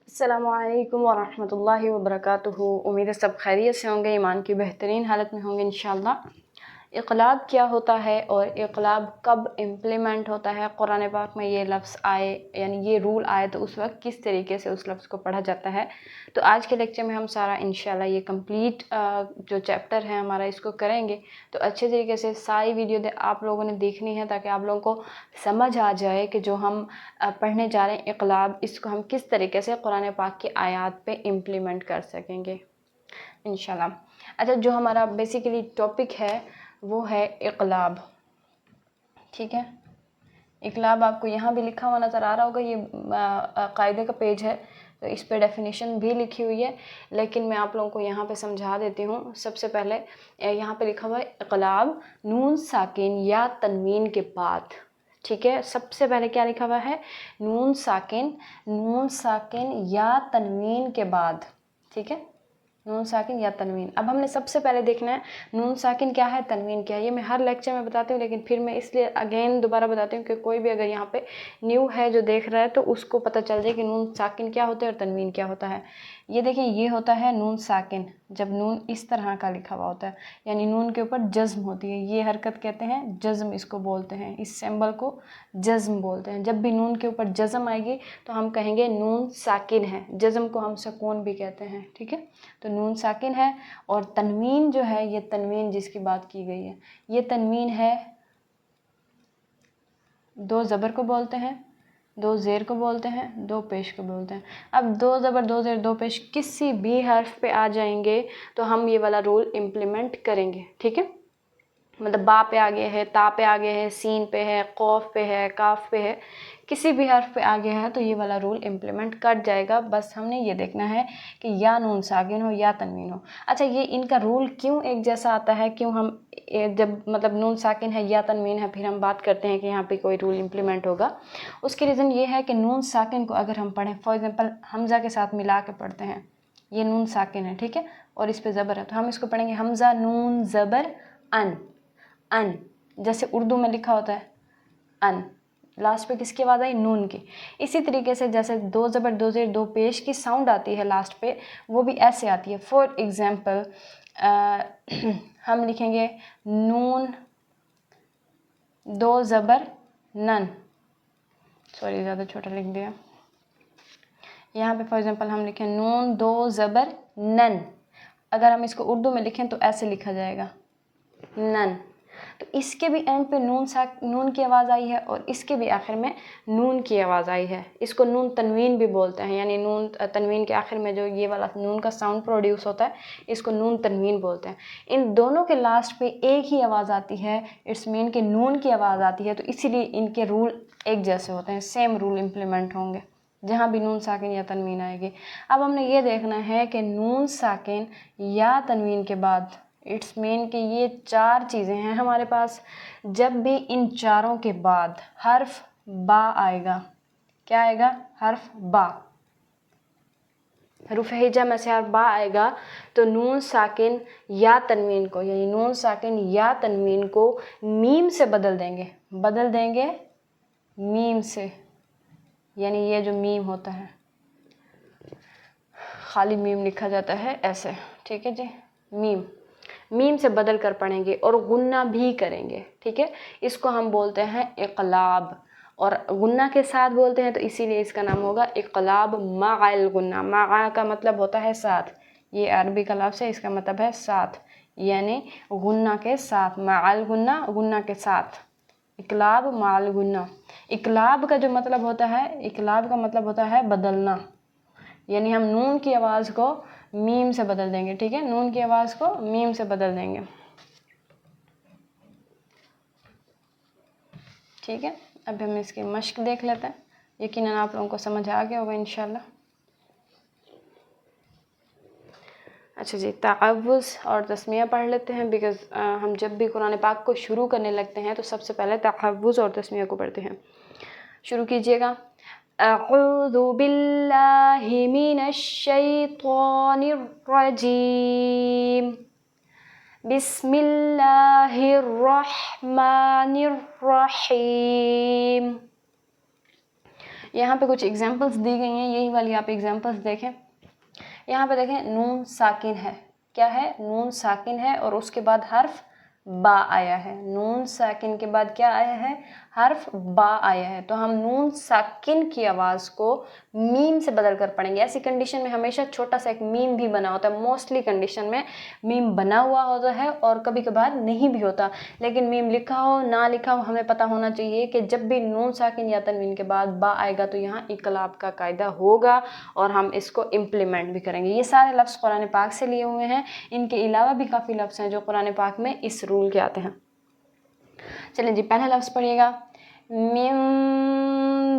अस्सलाम वालेकुम वरहमतुल्लाहि वबरकातुहू। उम्मीद है सब खैरियत से होंगे, ईमान की बेहतरीन हालत में होंगे इंशाअल्लाह। इक़लाब क्या होता है और इक़लाब कब इम्प्लीमेंट होता है, कुरान पाक में ये लफ्ज़ आए यानी ये रूल आए तो उस वक्त किस तरीके से उस लफ्ज़ को पढ़ा जाता है। तो आज के लेक्चर में हम सारा इंशाअल्लाह ये कंप्लीट जो चैप्टर है हमारा इसको करेंगे। तो अच्छे तरीके से सारी वीडियो आप लोगों ने देखनी है ताकि आप लोगों को समझ आ जाए कि जो हम पढ़ने जा रहे हैं इक़लाब, इसको हम किस तरीके से कुरान पाक की आयत पे इम्प्लीमेंट कर सकेंगे इंशाल्लाह। अच्छा, जो हमारा बेसिकली टॉपिक है वो है इक़लाब, ठीक है। इक़लाब आपको यहाँ भी लिखा हुआ नज़र आ रहा होगा, ये कायदे का पेज है तो इस पे डेफिनेशन भी लिखी हुई है, लेकिन मैं आप लोगों को यहाँ पे समझा देती हूँ। सबसे पहले यहाँ पे लिखा हुआ है इक़लाब नून साकिन या तनवीन के बाद, ठीक है। सबसे पहले क्या लिखा हुआ है, नून साकिन या तनवीन के बाद, ठीक है। नून साकिन या तनवीन। अब हमने सबसे पहले देखना है नून साकिन क्या है, तनवीन क्या है। ये मैं हर लेक्चर में बताती हूँ, लेकिन फिर मैं इसलिए अगेन दोबारा बताती हूँ कि कोई भी अगर यहाँ पे न्यू है जो देख रहा है तो उसको पता चल जाए कि नून साकिन क्या होता है और तनवीन क्या होता है। ये देखें, ये होता है नून साकिन जब नून इस तरह का लिखा हुआ होता है, यानी नून के ऊपर जज्म होती है। ये हरकत कहते हैं जज्म, इसको बोलते हैं, इस सिंबल को जज्म बोलते हैं। जब भी नून के ऊपर जज्म आएगी तो हम कहेंगे नून साकिन है। जज्म को हम सुकून भी कहते हैं, ठीक है। तो नून साकिन है। और तनवीन जो है, ये तनवीन जिसकी बात की गई है, ये तनवीन है, दो ज़बर को बोलते हैं, दो ज़ेर को बोलते हैं, दो पेश को बोलते हैं। अब दो ज़बर, दो ज़ेर, दो पेश किसी भी हर्फ पे आ जाएंगे तो हम ये वाला रूल इम्प्लीमेंट करेंगे, ठीक है। मतलब बा पे आगे है, ता पे आगे है, सीन पे है, कौफ पे है, काफ पे है, किसी भी हर्फ पे आगे है तो ये वाला रूल इम्प्लीमेंट कर जाएगा। बस हमने ये देखना है कि या नून साकिन हो या तनवीन हो। अच्छा, ये इनका रूल क्यों एक जैसा आता है, क्यों हम जब मतलब नून साकिन है या तनवीन है फिर हम बात करते हैं कि यहाँ पे कोई रूल इम्प्लीमेंट होगा। उसकी रीज़न ये है कि नून साकिन को अगर हम पढ़ें, फॉर एग्ज़ाम्पल हमज़ा के साथ मिला के पढ़ते हैं, ये नून साकिन है, ठीक है, और इस पर ज़बर है, तो हम इसको पढ़ेंगे हमज़ा नून ज़बर अन, जैसे उर्दू में लिखा होता है अन, लास्ट पे किसकी आवाज़ आई, नून की। इसी तरीके से जैसे दो ज़बर, दो ज़ेर, दो पेश की साउंड आती है लास्ट पे, वो भी ऐसे आती है। फॉर एग्ज़ाम्पल हम लिखेंगे नून दो ज़बर नन, सॉरी ज़्यादा छोटा लिख दिया। यहाँ पे फॉर एग्ज़ाम्पल हम लिखें नून दो ज़बर नन, अगर हम इसको उर्दू में लिखें तो ऐसे लिखा जाएगा नन। तो इसके भी एंड पे नून की आवाज़ आई है और इसके भी आखिर में नून की आवाज़ आई है। इसको नून तनवीन भी बोलते हैं, यानी नून तनवीन के आखिर में जो ये वाला नून का साउंड प्रोड्यूस होता है इसको नून तनवीन बोलते हैं। इन दोनों के लास्ट पे एक ही आवाज़ आती है, इट्स मीन कि नून की आवाज़ आती है, तो इसीलिए इनके रूल एक जैसे होते हैं, सेम रूल इम्प्लीमेंट होंगे जहाँ भी नून साकिन या तनवीन आएगी। अब हमने ये देखना है कि नून साकिन या तनवीन के बाद इट्स मीन कि ये चार चीज़ें हैं हमारे पास। जब भी इन चारों के बाद हर्फ बा आएगा, क्या आएगा, हर्फ बा, हरूफ हिजा में से हर्फ बा आएगा तो नून साकिन या तनवीन को, यानी नून साकिन या तनवीन को मीम से बदल देंगे मीम से, यानी ये जो मीम होता है, खाली मीम लिखा जाता है ऐसे, ठीक है जी, मीम से बदल कर पढ़ेंगे और गुन्ना भी करेंगे, ठीक है। इसको हम बोलते हैं इक़लाब, और गुन्ना के साथ बोलते हैं तो इसीलिए इसका नाम होगा इक़लाब मअल गुन्ना। मा का मतलब होता है साथ, ये अरबी का लफ्ज़ है, इसका मतलब है साथ, यानी गुन्ना के साथ, मअल गुन्ना, गुन्ना के साथ, इक़लाब मअल गुन्ना। इक़लाब का जो मतलब होता है, इक़लाब का मतलब होता है बदलना, यानी हम नून की आवाज़ को मीम से बदल देंगे, ठीक है, नून की आवाज़ को मीम से बदल देंगे, ठीक है। अब हम इसकी मश्क देख लेते हैं, यकीनन आप लोगों को समझ आ गया होगा इंशाल्लाह। अच्छा जी, तअव्वुज़ और तस्मिया पढ़ लेते हैं, बिकॉज़ हम जब भी कुरान पाक को शुरू करने लगते हैं तो सबसे पहले तअव्वुज़ और तस्मिया को पढ़ते हैं। शुरू कीजिएगा। अऊज़ु बिल्लाहि मिनश शैतानिर रजीम, बिस्मिल्लाहिर रहमानिर रहीम, यहाँ पे कुछ एग्जांपल्स दी गई हैं, यही वाली आप एग्जांपल्स देखें। यहाँ पे देखें नून साकिन है, क्या है, नून साकिन है और उसके बाद हर्फ बा आया है। नून साकिन के बाद क्या आया है, हर्फ बा आया है। तो हम नून साकिन की आवाज़ को मीम से बदल कर पढ़ेंगे। ऐसी कंडीशन में हमेशा छोटा सा एक मीम भी बना होता है, मोस्टली कंडीशन में मीम बना हुआ होता है और कभी कभार नहीं भी होता, लेकिन मीम लिखा हो ना लिखा हो हमें पता होना चाहिए कि जब भी नून साकिन या तनवीन के बाद बा आएगा तो यहाँ इक़लाब का कायदा होगा और हम इसको इम्प्लीमेंट भी करेंगे। ये सारे लफ्ज़ कुरान पाक से लिए हुए हैं, इनके अलावा भी काफ़ी लफ्ज़ हैं जो कुरान पाक में इस रूल के आते हैं। चलें जी, पहला लफ्ज़ पढ़िएगा, मिन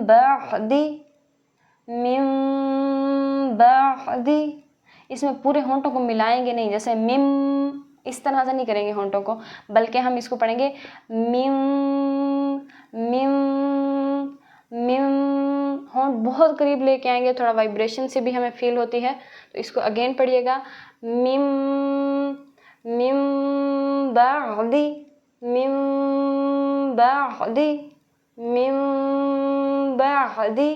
बअदी, मिन बअदी। इसमें पूरे होंठों को मिलाएंगे नहीं, जैसे मिम इस तरह से नहीं करेंगे होंठों को, बल्कि हम इसको पढ़ेंगे मिम मिम मिम। होंठ बहुत करीब लेके आएंगे, थोड़ा वाइब्रेशन से भी हमें फील होती है। तो इसको अगेन पढ़िएगा, मिम मिम बअदी, मिम बअदी, मिम बअदी,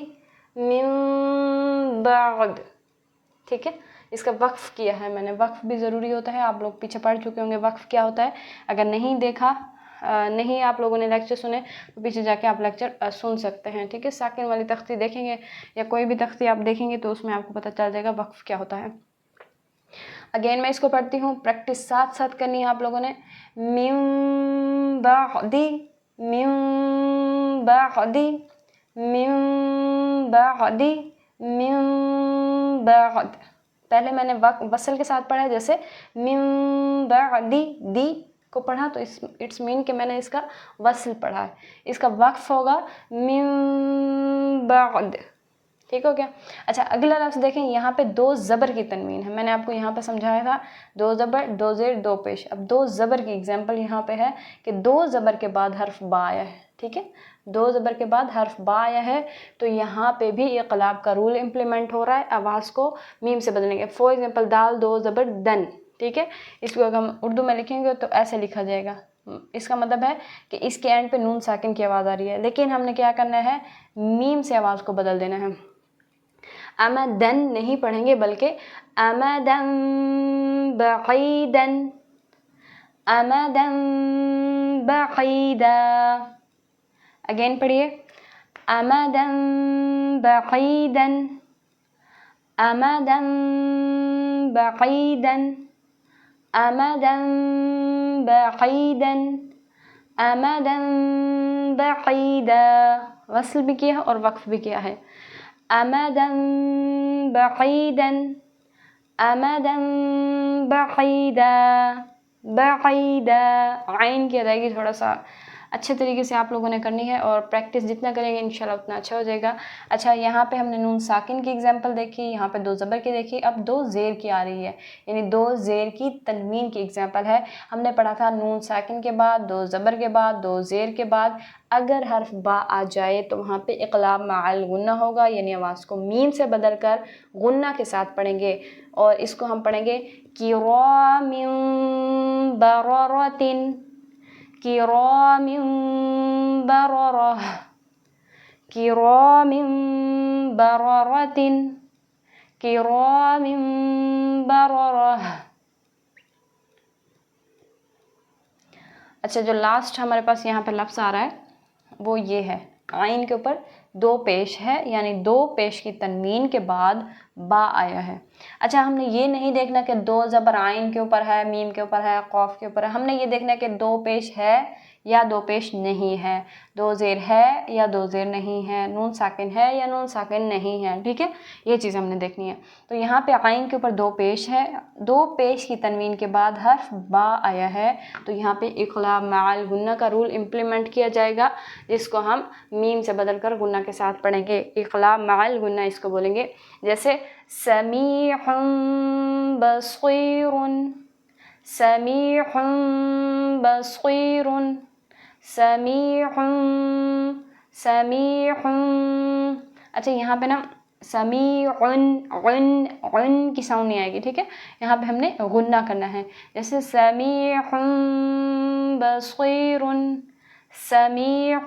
मिम बअद। ठीक है, इसका वक्फ किया है मैंने, वक्फ भी ज़रूरी होता है, आप लोग पीछे पढ़ चुके होंगे वक्फ क्या होता है। अगर नहीं देखा, नहीं आप लोगों ने लेक्चर सुने तो पीछे जाके आप लेक्चर सुन सकते हैं। ठीक है, साकिन वाली तख्ती देखेंगे या कोई भी तख्ती आप देखेंगे तो उसमें आपको पता चल जाएगा वक्फ क्या होता है। अगेन मैं इसको पढ़ती हूँ, प्रैक्टिस साथ साथ करनी है आप लोगों ने। मिम बअदी, मिम बअदी, मिम बअदी, मिम बअद। पहले मैंने वसल के साथ पढ़ा है, जैसे मिम बअदी, दी को पढ़ा तो इट्स मीन कि मैंने इसका वसल पढ़ा है। इसका वक्फ होगा मिम बअद। ठीक हो गया। अच्छा, अगला लफ्ज़ देखें, यहाँ पे दो ज़बर की तनवीन है। मैंने आपको यहाँ पे समझाया था दो ज़बर दो ज़ेर दो पेश। अब दो ज़बर की एग्जांपल यहाँ पे है कि दो ज़बर के बाद हर्फ बा आया है। ठीक है, दो ज़बर के बाद हर्फ बा आया है तो यहाँ पे भी इक़लाब का रूल इम्प्लीमेंट हो रहा है, आवाज़ को मीम से बदलेंगे। फॉर एग्जाम्पल दाल दो ज़बर दन। ठीक है, इसको अगर हम उर्दू में लिखेंगे तो ऐसे लिखा जाएगा। इसका मतलब है कि इसके एंड पे नून साकिन की आवाज़ आ रही है, लेकिन हमने क्या करना है, मीम से आवाज़ को बदल देना है। अमदन नहीं पढ़ेंगे बल्कि अमदन बक़ीदन, अमदन बक़ीदा। अगेन पढ़िए, अमदन बक़ीदन, अमदन बक़ीदन, अमदन बक़ीदन, अमदन बक़ीदा। वस्ल भी किया है और वक्फ भी किया है। अमदन बक़ीदन, अमदन बक़ीदा, बक़ीदा। आइन की अदायगी थोड़ा सा अच्छे तरीके से आप लोगों ने करनी है और प्रैक्टिस जितना करेंगे इंशाल्लाह उतना अच्छा हो जाएगा। अच्छा, यहाँ पे हमने नून साकिन की एग्जांपल देखी, यहाँ पे दो ज़बर की देखी, अब दो ज़ेर की आ रही है, यानी दो ज़ेर की तनवीन की एग्जांपल है। हमने पढ़ा था नून साकिन के बाद, दो ज़बर के बाद, दो ज़ेर के बाद अगर हर्फ बा आ जाए तो वहाँ पे इक़लाब माअल गुन्ना होगा, यानी आवाज़ को मीम से बदल कर गुन्ना के साथ पढ़ेंगे और इसको हम पढ़ेंगे किरामिन बररतिन, किरामिन बररह, किरामिन बररतिन, किरामिन बररह। अच्छा, जो लास्ट हमारे पास यहाँ पे लफ्ज़ आ रहा है वो ये है, आइन के ऊपर दो पेश है, यानी दो पेश की तनवीन के बाद बा आया है। अच्छा, हमने ये नहीं देखना कि दो ज़बर आइन के ऊपर है, मीम के ऊपर है, क़ाफ के ऊपर है। हमने ये देखना कि दो पेश है या दो पेश नहीं है, दो ज़ेर है या दो ज़ेर नहीं है, नून साकिन है या नून साकिन नहीं है। ठीक है, ये चीज़ हमने देखनी है। तो यहाँ पे आइन के ऊपर दो पेश है, दो पेश की तनवीन के बाद हर्फ बा आया है तो यहाँ पे इक़लाब माअल गुन्ना का रूल इम्प्लीमेंट किया जाएगा, जिसको हम मीम से बदल कर गुन्ना के साथ पढ़ेंगे। इक़लाब माअल गुन्ना इसको बोलेंगे, जैसे समीउन बसीरुन, समीउन बसीरुन, समीउन समीउन। अच्छा, यहाँ पे ना समीउन उन उन की साउंड नहीं आएगी। ठीक है, यहाँ पे हमने गुन्ना करना है, जैसे समीउन बसीरुन, سمیع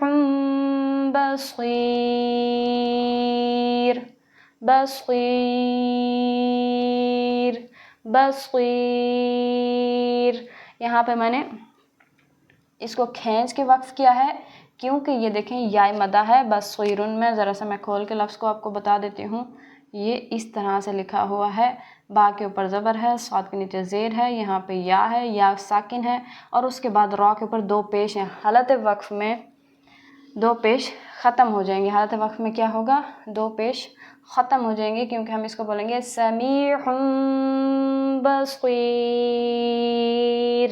بصیر، بصیر، بصیر. یہاں پہ میں نے اس کو کھینچ کے وقف کیا ہے کیونکہ یہ دیکھیں یا مدہ ہے بصیرن میں. ذرا سا میں کھول کے لفظ کو آپ کو بتا دیتی ہوں. یہ اس طرح سے لکھا ہوا ہے، با کے اوپر زبر ہے، صاد کے نیچے زیر ہے، یہاں پہ یا ہے، یا ساکن ہے، اور اس کے بعد را کے اوپر دو پیش ہیں. حالت وقف میں دو پیش ختم ہو جائیں گے. حالت وقف میں کیا ہوگا؟ دو پیش ختم ہو جائیں گے کیونکہ ہم اس کو بولیں گے سمیع بصیر.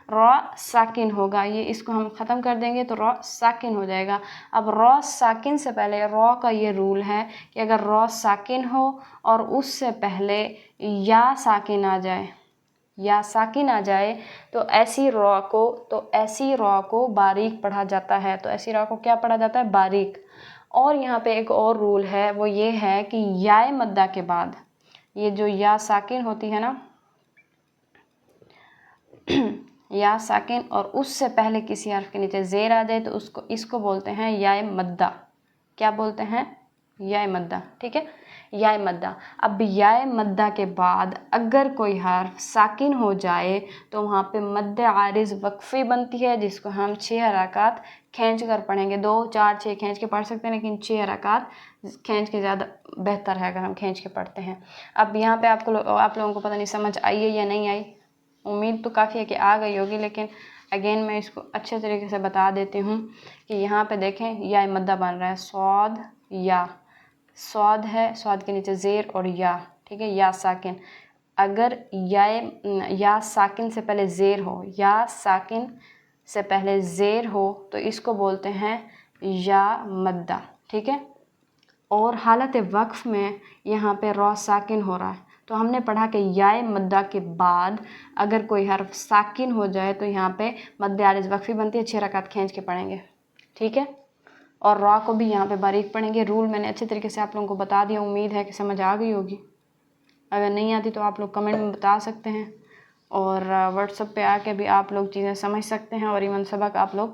را ساکن ہوگا، یہ اس کو ہم ختم کر دیں گے تو را ساکن ہو جائے گا. اب را ساکن سے پہلے را کا یہ رول ہے کہ اگر را ساکن ہو اور اس سے پہلے یا ساکن آ جائے، یا ساکن آ جائے تو ایسی را کو باریک پڑھا جاتا ہے. تو ایسی را کو کیا پڑھا جاتا ہے؟ باریک. اور یہاں پہ ایک اور رول ہے، وہ یہ ہے کہ یا مدہ کے بعد یہ جو یا ساکن ہوتی ہے نا، یا ساکن اور اس سے پہلے کسی حرف کے نیچے زیر آ جائے تو اس کو بولتے ہیں یا مدہ. کیا بولتے ہیں؟ یا مدہ. ٹھیک ہے، یا مدہ. اب یا مدہ کے بعد اگر کوئی حرف ساکن ہو جائے تو وہاں پہ مد عارض وقفی بنتی ہے جس کو ہم 6 حرکات کھینچ کر پڑھیں گے. 2 4 6 کھینچ کے پڑھ سکتے ہیں لیکن 6 حرکات کھینچ کے زیادہ بہتر ہے اگر ہم کھینچ کے پڑھتے ہیں. اب یہاں پہ آپ لوگوں کو پتہ نہیں سمجھ آئی ہے یا نہیں آئی. امید تو کافی ہے کہ آ گئی ہوگی، لیکن اگین میں اس کو اچھے طریقے سے بتا دیتی ہوں کہ یہاں پہ دیکھیں یا مدہ بن رہا ہے صاد یا. صاد ہے، صاد کے نیچے زیر اور یا. ٹھیک ہے، یا ساکن. اگر یا ساکن سے پہلے زیر ہو، یا ساکن سے پہلے زیر ہو تو اس کو بولتے ہیں یا مدہ. ٹھیک ہے، اور حالت وقف میں یہاں پہ را ساکن ہو رہا ہے تو ہم نے پڑھا کہ یا مدہ کے بعد اگر کوئی حرف ساکن ہو جائے تو یہاں پہ مد عارض وقفی بنتی ہے. 6 رکعت کھینچ کے پڑھیں گے. ٹھیک ہے، اور را کو بھی یہاں پہ باریک پڑھیں گے. رول میں نے اچھے طریقے سے آپ لوگوں کو بتا دیا. امید ہے کہ سمجھ آ گئی ہوگی. اگر نہیں آتی تو آپ لوگ کمنٹ میں بتا سکتے ہیں، اور واٹس ایپ پہ آ کے بھی آپ لوگ چیزیں سمجھ سکتے ہیں، اور ایون سبق آپ لوگ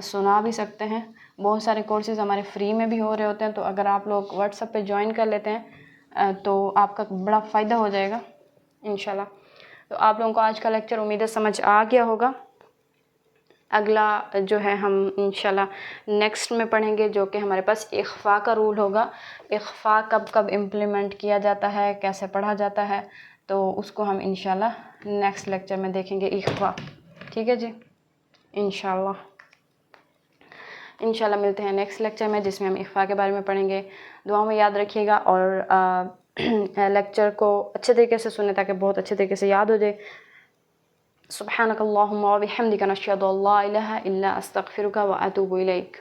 سنا بھی سکتے ہیں. بہت سارے کورسز ہمارے فری میں بھی ہو رہے ہوتے ہیں، تو اگر آپ لوگ واٹس ایپ پہ جوائن کر لیتے ہیں تو آپ کا بڑا فائدہ ہو جائے گا انشاءاللہ. تو آپ لوگوں کو آج کا لیکچر امید ہے سمجھ آ گیا ہوگا. اگلا جو ہے ہم انشاءاللہ نیکسٹ میں پڑھیں گے، جو کہ ہمارے پاس اخفاء کا رول ہوگا. اخفاء کب امپلیمنٹ کیا جاتا ہے، کیسے پڑھا جاتا ہے، تو اس کو ہم انشاءاللہ نیکسٹ لیکچر میں دیکھیں گے. اخفاء. ٹھیک ہے جی، انشاءاللہ ملتے ہیں نیکسٹ لیکچر میں جس میں ہم اخفاء کے بارے میں پڑھیں گے. دعاؤں میں یاد رکھیے گا اور لیکچر کو اچھے طریقے سے سنیں تاکہ بہت اچھے طریقے سے یاد ہو جائے. سبحانک اللہم و بحمدک نشہد ان لا الہ الا استغفرک و اتوب الیک.